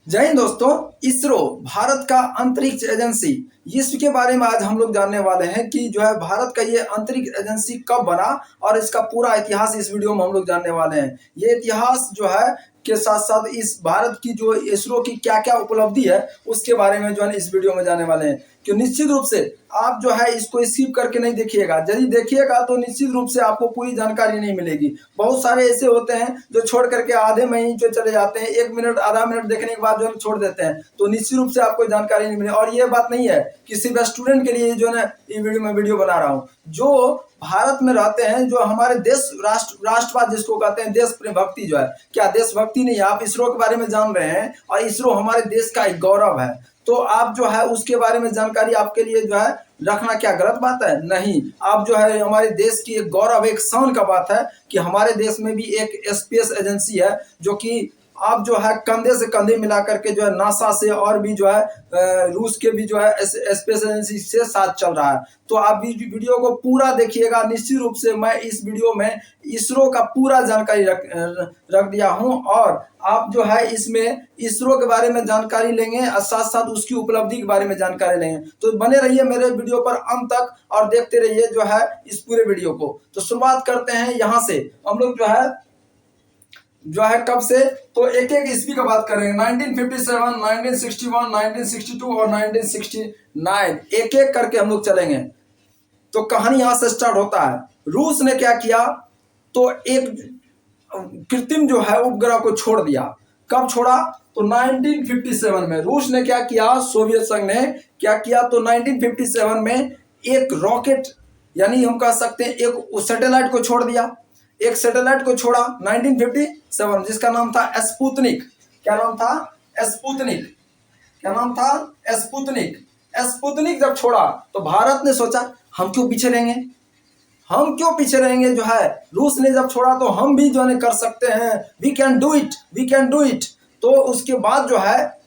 जय हिंद दोस्तों। इसरो भारत का अंतरिक्ष एजेंसी, इसके बारे में आज हम लोग जानने वाले हैं कि जो है भारत का ये अंतरिक्ष एजेंसी कब बना और इसका पूरा इतिहास इस वीडियो में हम लोग जानने वाले हैं। ये इतिहास जो है के साथ साथ इस भारत की जो इसरो की क्या क्या उपलब्धि है उसके बारे में जो है इस वीडियो में जानने वाले हैं। कि निश्चित रूप से आप जो है इसको स्किप करके नहीं देखिएगा, यदि देखिएगा तो निश्चित रूप से आपको पूरी जानकारी नहीं मिलेगी। बहुत सारे ऐसे होते हैं जो छोड़ करके आधे में ही जो चले जाते हैं, 1 मिनट आधा मिनट देखने के बाद जो है छोड़ देते हैं, तो निश्चित रूप से आपको जानकारी नहीं मिलेगी। और ये बात नहीं है कि सिर्फ स्टूडेंट के लिए जो है ये वीडियो बना रहा हूँ। जो भारत में रहते हैं, जो हमारे देश राष्ट्रवाद जिसको कहते हैं, देश प्रेम भक्ति जो है, क्या देशभक्ति नहीं है? आप इसरो के बारे में जान रहे हैं और इसरो हमारे देश का एक गौरव है, तो आप जो है उसके बारे में जानकारी आपके लिए जो है रखना क्या गलत बात है? नहीं, आप जो है हमारे देश की एक गौरव, एक शान का बात है कि हमारे देश में भी एक स्पेस एजेंसी है जो कि आप जो है कंधे से कंधे मिला करके जो है नासा से और भी जो है रूस के भी जो है स्पेस एजेंसी से साथ चल रहा है। तो आप इस वीडियो को पूरा देखिएगा। निश्चित रूप से मैं इस वीडियो में इसरो का पूरा जानकारी रख दिया हूं और आप जो है इसमें इसरो के बारे में जानकारी लेंगे और साथ साथ उसकी उपलब्धि के बारे में जानकारी लेंगे। तो बने रहिए मेरे वीडियो पर अंत तक और देखते रहिए जो है इस पूरे वीडियो को। तो शुरुआत करते हैं यहाँ से। हम लोग जो है कब से, तो एक एक ईस्वी का बात करेंगे। 1957, 1961, 1962 और 1969, एक एक करके हम लोग चलेंगे। तो कहानी यहां से स्टार्ट होता है। रूस ने क्या किया, तो एक कृत्रिम जो है उपग्रह को छोड़ दिया। कब छोड़ा? तो 1957 में। रूस ने क्या किया, सोवियत संघ ने क्या किया, तो 1957 में एक रॉकेट, यानी हम कह सकते हैं एक सैटेलाइट को छोड़ दिया। एक सैटेलाइट को छोड़ा 1957, जिसका नाम था स्पुतनिक। क्या नाम था? स्पुतनिक। क्या नाम था? स्पुतनिक। स्पुतनिक जब छोड़ा तो भारत ने सोचा हम क्यों पीछे रहेंगे, हम क्यों पीछे रहेंगे। जो है रूस ने जब छोड़ा तो हम भी जो है कर सकते हैं, we can do it, we can do it. तो उसके बाद जो है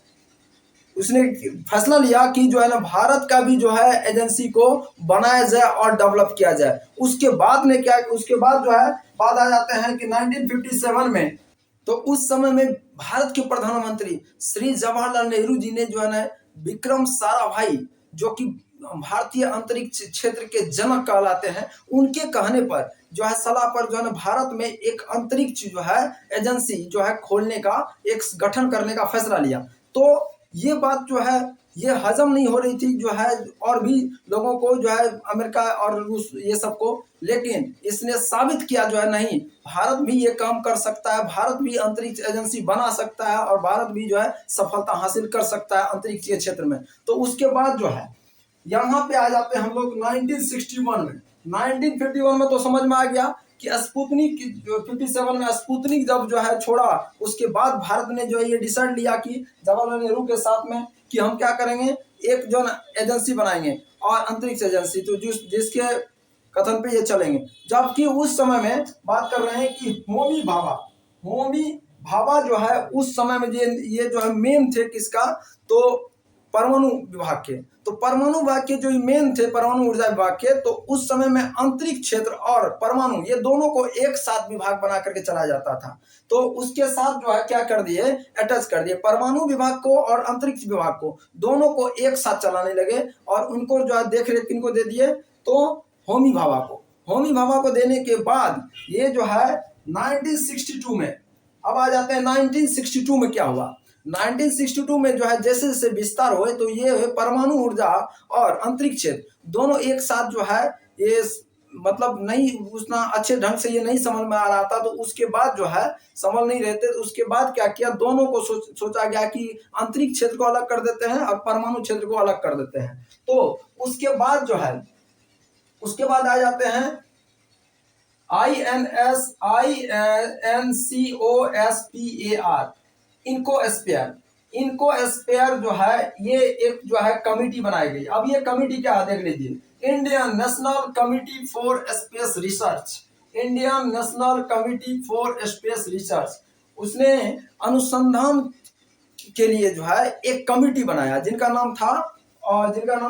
उसने फैसला लिया कि जो है ना भारत का भी जो है एजेंसी को बनाया जाए और डेवलप किया जाए। उसके बाद ने क्या, उसके बाद जो है बात आ जाते हैं कि 1957 में, तो उस समय में भारत के प्रधानमंत्री श्री जवाहरलाल नेहरू जी ने जो है ना विक्रम साराभाई, जो कि भारतीय अंतरिक्ष क्षेत्र के जनक कहलाते हैं, उनके कहने पर जो है सलाह पर जो है ना भारत में एक अंतरिक्ष जो है एजेंसी जो है खोलने का, एक गठन करने का फैसला लिया। तो ये बात जो है ये हजम नहीं हो रही थी जो है और भी लोगों को, जो है अमेरिका और रूस ये सबको, लेकिन इसने साबित किया जो है नहीं, भारत भी ये काम कर सकता है, भारत भी अंतरिक्ष एजेंसी बना सकता है और भारत भी जो है सफलता हासिल कर सकता है अंतरिक्ष के क्षेत्र में। तो उसके बाद जो है यहाँ पे आ जाते हैं हम लोग 1961 में। 1951 में तो समझ में आ गया कि स्पुतनिक, 57 में स्पुतनिक जब जो है छोड़ा, उसके बाद भारत ने जो है ये डिसाइड लिया कि जवाहरलाल नेहरू के साथ में कि हम क्या करेंगे, एक जो एजेंसी बनाएंगे और अंतरिक्ष एजेंसी, तो जिसके कथन पे ये चलेंगे। जबकि उस समय में बात कर रहे हैं कि होमी भाभा जो है उस समय में ये जो है मेन थे किसका, तो परमाणु विभाग के। तो परमाणु विभाग के जो मेन थे, परमाणु ऊर्जा विभाग के, तो उस समय में अंतरिक्ष क्षेत्र और परमाणु ये दोनों को एक साथ विभाग बना करके चलाया जाता था। तो उसके साथ जो है क्या कर दिए, अटैच कर दिए परमाणु विभाग को और अंतरिक्ष विभाग को, दोनों को एक साथ चलाने लगे और उनको जो है देख रेख किनको दे दिए, तो होमी भाभा को। होमी भाभा को देने के बाद ये जो है 1962 में, अब आ जाते हैं 1962 में क्या हुआ। 1962 में जो है जैसे जैसे विस्तार हुए, तो ये परमाणु ऊर्जा और अंतरिक्ष क्षेत्र दोनों एक साथ जो है ये मतलब नहीं, उतना अच्छे ढंग से ये नहीं समझ में आ रहा था। तो उसके बाद जो है समझ नहीं रहते, तो उसके बाद क्या किया, दोनों को सोचा गया कि अंतरिक्ष क्षेत्र को अलग कर देते हैं और परमाणु क्षेत्र को अलग कर देते हैं। तो उसके बाद जो है उसके बाद आ जाते हैं INCOSPAR, इनको स्पेयर जो है ये एक जो है कमिटी बनाई गई। अब ये कमिटी क्या है देख लीजिए, Indian national committee for space research, Indian national committee for space research. उसने अनुसंधान के लिए जो है एक कमिटी बनाया जिनका नाम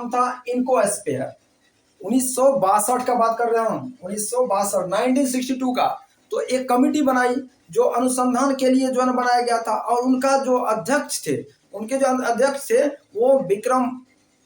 था इनको स्पेयर। 1962 का बात कर रहे हैं हम, 1962 का। तो एक कमिटी बनाई जो अनुसंधान के लिए जो है बनाया गया था, और उनका जो अध्यक्ष थे उनके जो अध्यक्ष थे वो विक्रम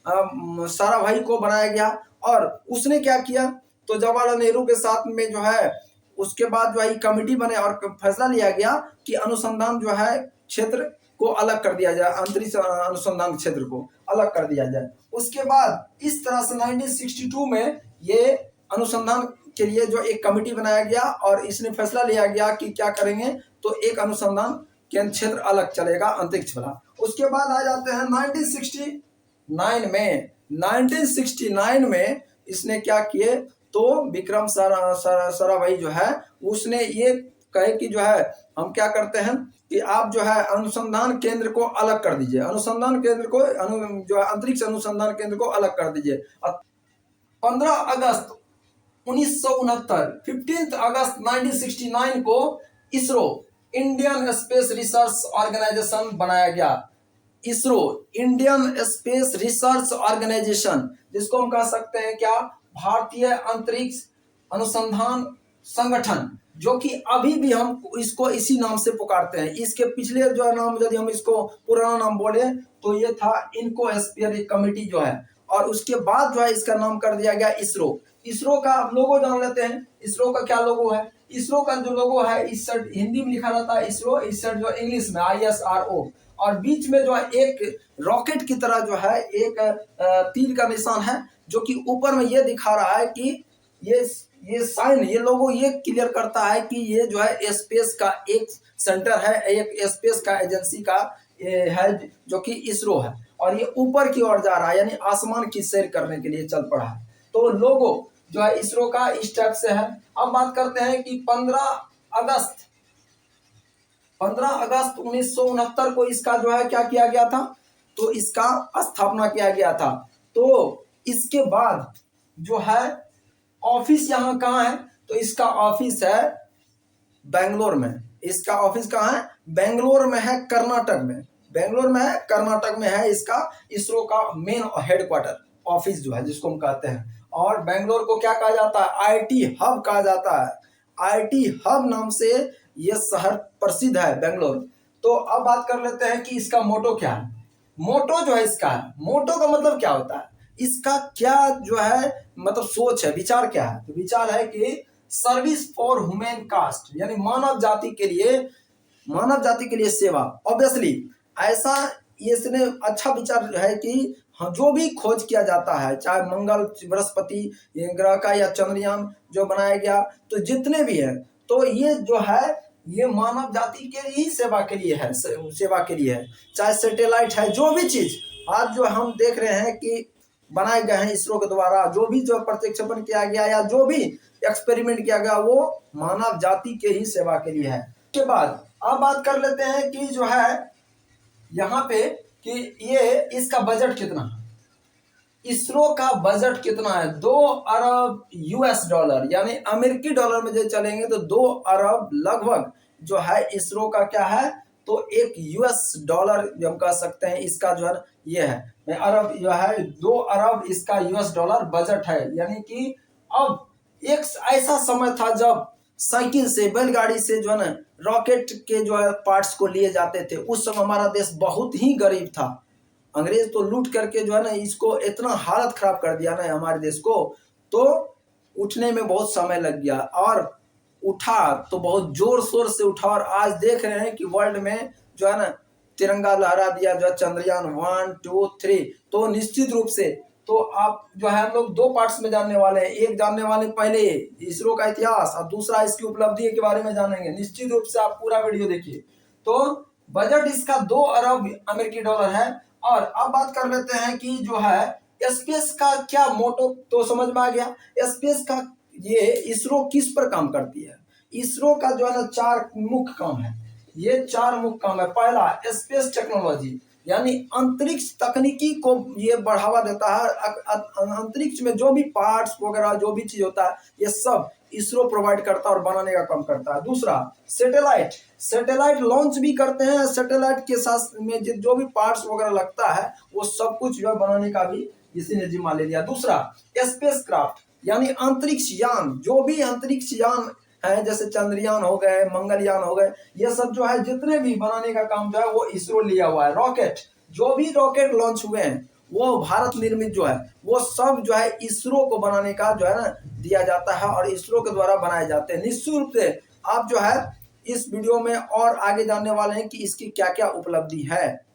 साराभाई को बनाया गया। और उसने क्या किया, तो जवाहरलाल नेहरू के साथ में जो है उसके बाद जो है कमेटी बने और फैसला लिया गया कि अनुसंधान जो है क्षेत्र को अलग कर दिया जाए, अंतरिक्ष अनुसंधान क्षेत्र को अलग कर दिया जाए। उसके बाद इस तरह से 1962 में ये अनुसंधान के लिए जो एक कमेटी बनाया गया और इसने फैसला लिया गया कि क्या करेंगे, तो एक अनुसंधान केंद्र क्षेत्र अलग चलेगा अंतरिक्ष वाला। उसके बाद आ जाते हैं 1969 में इसने क्या किए, तो विक्रम साराभाई जो है उसने ये कहे कि जो है हम क्या करते हैं कि आप जो है अनुसंधान केंद्र को अलग कर दीजिए, अनुसंधान केंद्र को जो है अंतरिक्ष अनुसंधान केंद्र को अलग कर दीजिए। 15 अगस्त 1969 15 अगस्त 1969 को ISRO Indian space research organisation बनाया गया। ISRO Indian space research organisation, जिसको हम कह सकते हैं क्या, भारतीय अंतरिक्ष अनुसंधान संगठन, जो कि अभी भी हम इसको इसी नाम से पुकारते हैं। इसके पिछले जो नाम यदि हम इसको पुराना नाम बोले तो ये था इनकोस्फीयर कमेटी जो है, और उसके बाद जो है इसका नाम कर दिया गया इसरो। इसरो का लोगो जान लेते हैं, इसरो का क्या लोगो है। इसरो का जो लोगो है इस साइड हिंदी में लिखा रहता है इसरो, इस साइड जो इंग्लिश में ISRO, और बीच में जो है एक रॉकेट की तरह जो है एक तीर का निशान है, जो कि ऊपर में ये दिखा रहा है कि ये साइन, ये लोगो ये क्लियर करता है कि ये जो है स्पेस का एक सेंटर है, एक स्पेस का एजेंसी का है जो कि इसरो है, और ये ऊपर की ओर जा रहा है, यानी आसमान की सैर करने के लिए चल पड़ा है। तो लोगो जो है इसरो का इस टाइप से है। अब बात करते हैं कि 15 अगस्त 1969 को इसका जो है क्या किया गया था, तो इसका स्थापना किया गया था। तो इसके बाद जो है ऑफिस यहाँ कहाँ है, तो इसका ऑफिस है बेंगलोर में। इसका ऑफिस कहाँ है, बेंगलोर में है, कर्नाटक में। बेंगलोर में है, कर्नाटक में है इसका इसरो का मेन हेडक्वार्टर ऑफिस जो है, जिसको हम कहते हैं। और बेंगलोर को क्या कहा जाता है, IT हब कहा जाता है। IT हब नाम से ये शहर प्रसिद्ध है बेंगलोर। तो अब बात कर लेते हैं कि इसका मोटो क्या है। मोटो जो है इसका है, मोटो का मतलब क्या होता है, इसका क्या जो है मतलब सोच है, विचार क्या है। तो विचार है कि सर्विस फॉर ह्यूमन कास्ट, यानी मानव जाति के लिए सेवा। ऑब्वियसली ऐसा इसने अच्छा विचार है कि हाँ, जो भी खोज किया जाता है, चाहे मंगल, बृहस्पति ग्रह का या चंद्रयान जो बनाया गया, तो जितने भी हैं, तो ये जो है ये मानव जाति के ही सेवा के लिए है, चाहे सैटेलाइट है, जो भी चीज आज जो हम देख रहे हैं कि बनाए गए हैं इसरो के द्वारा, जो भी जो प्रक्षेपण किया गया या जो भी एक्सपेरिमेंट किया गया, वो मानव जाति के ही सेवा के लिए है। उसके बाद अब बात कर लेते हैं कि जो है यहाँ पे कि ये इसका बजट कितना है। इसरो का बजट कितना है, 2 अरब US डॉलर, यानी अमेरिकी डॉलर में जो चलेंगे तो 2 अरब लगभग जो है इसरो का क्या है, तो 1 US डॉलर हम कह सकते हैं इसका जो है ये है अरब जो है 2 अरब इसका US डॉलर बजट है। यानी कि अब एक ऐसा समय था जब साइकिल से, बैलगाड़ी से जो है ना रॉकेट के जो है पार्ट्स को लिए जाते थे। उस समय हमारा देश बहुत ही गरीब था, अंग्रेज तो लूट करके जो है ना इसको इतना हालत खराब कर दिया ना हमारे देश को, तो उठने में बहुत समय लग गया, और उठा तो बहुत जोर शोर से उठा। और आज देख रहे हैं कि वर्ल्ड में जो है ना तिरंगा लहरा दिया, जो चंद्रयान 1, 2, 3। तो निश्चित रूप से तो आप जो है हम लोग 2 पार्ट्स में जानने वाले हैं। एक जानने वाले पहले इसरो का इतिहास, और दूसरा इसकी उपलब्धि के बारे में जानेंगे। निश्चित रूप से आप पूरा वीडियो देखिए। तो बजट इसका 2 अरब अमेरिकी डॉलर है। और अब बात कर लेते हैं कि जो है स्पेस का क्या मोटो, तो समझ में आ गया स्पेस का। ये इसरो किस पर काम करती है, इसरो का जो है ना 4 मुख्य काम है। ये 4 मुख्य काम है। पहला स्पेस टेक्नोलॉजी, यानी अंतरिक्ष तकनीकी को ये बढ़ावा देता है। अंतरिक्ष में जो भी पार्ट्स वगैरह जो भी चीज होता है ये सब इसरो प्रोवाइड करता है और बनाने का काम करता है। दूसरा सैटेलाइट लॉन्च भी करते हैं। सैटेलाइट के साथ में जो भी पार्ट्स वगैरह लगता है वो सब कुछ जो है बनाने का भी इसी ने जिम्मा ले लिया। दूसरा स्पेस क्राफ्ट, यानी अंतरिक्ष यान, जो भी अंतरिक्ष यान है, जैसे चंद्रयान हो गए, मंगलयान हो गए, ये सब जो है जितने भी बनाने का काम जो है वो इसरो लिया हुआ है। जो भी रॉकेट लॉन्च हुए हैं वो भारत निर्मित जो है, वो सब जो है इसरो को बनाने का जो है ना दिया जाता है और इसरो के द्वारा बनाए जाते हैं। निश्चित रूप से आप जो है इस वीडियो में और आगे जानने वाले हैं कि इसकी क्या क्या उपलब्धि है।